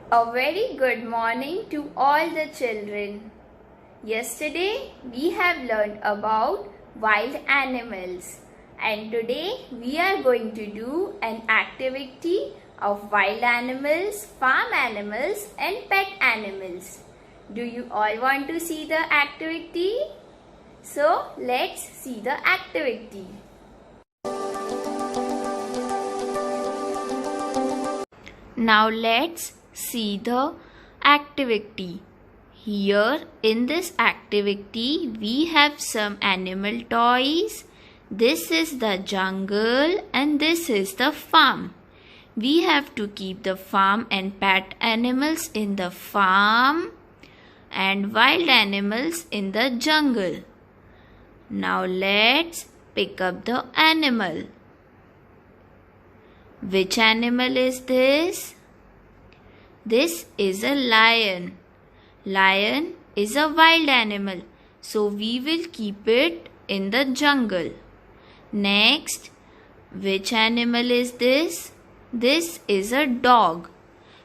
A very good morning to all the children. Yesterday we have learned about wild animals and today we are going to do an activity of wild animals, farm animals and pet animals. Do you all want to see the activity? So let's see the activity. Now let's see the activity. Here in this activity we have some animal toys. This is the jungle and this is the farm. We have to keep the farm and pet animals in the farm and wild animals in the jungle. Now let's pick up the animal. Which animal is this? This is a lion. Lion is a wild animal, so we will keep it in the jungle. Next, which animal is this? This is a dog.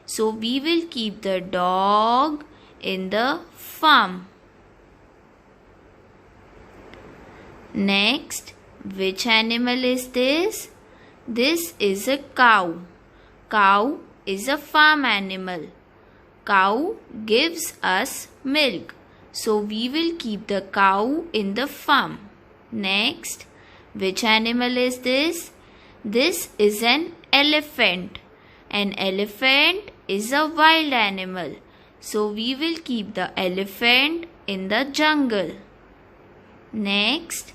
So we will keep the dog in the farm. Next, which animal is this? This is a cow. Cow is a farm animal. Cow gives us milk. So we will keep the cow in the farm. Next, which animal is this? This is an elephant. An elephant is a wild animal. So we will keep the elephant in the jungle. Next,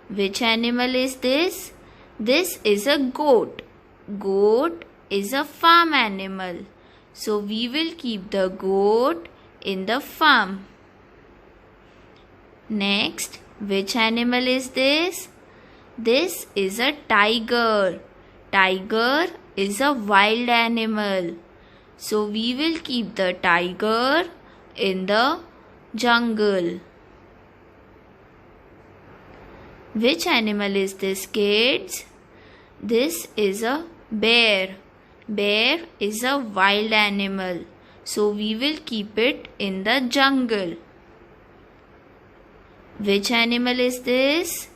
which animal is this? This is a goat. Goat is a farm animal. So we will keep the goat in the farm. Next, which animal is this? This is a tiger. Tiger is a wild animal. So we will keep the tiger in the jungle. Which animal is this, kids? This is a bear. Bear is a wild animal. So we will keep it in the jungle. Which animal is this?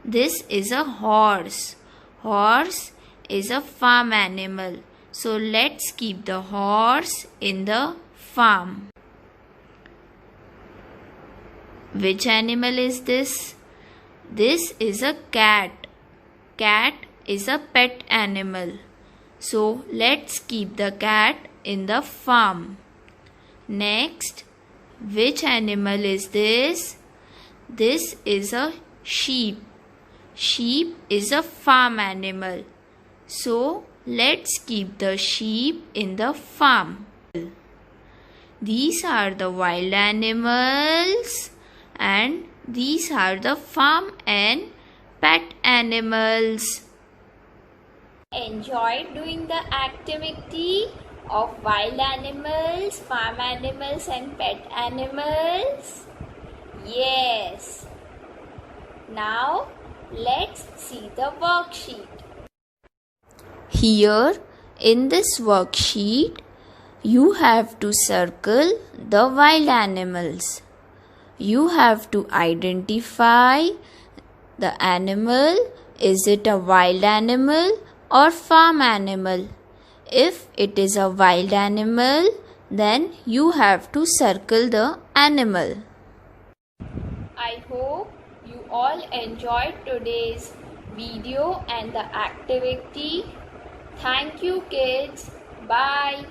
This is a horse. Horse is a farm animal. So let's keep the horse in the farm. Which animal is this? This is a cat. Cat is a pet animal. So let's keep the cat in the farm. Next, which animal is this? This is a sheep. Sheep is a farm animal. So let's keep the sheep in the farm. These are the wild animals and these are the farm and pet animals. Enjoyed doing the activity of wild animals, farm animals and pet animals? Yes. Now let's see the worksheet. Here in this worksheet you have to circle the wild animals. You have to identify the animal. Is it a wild animal or farm animal? If it is a wild animal, then you have to circle the animal. I hope you all enjoyed today's video and the activity. Thank you, kids. Bye.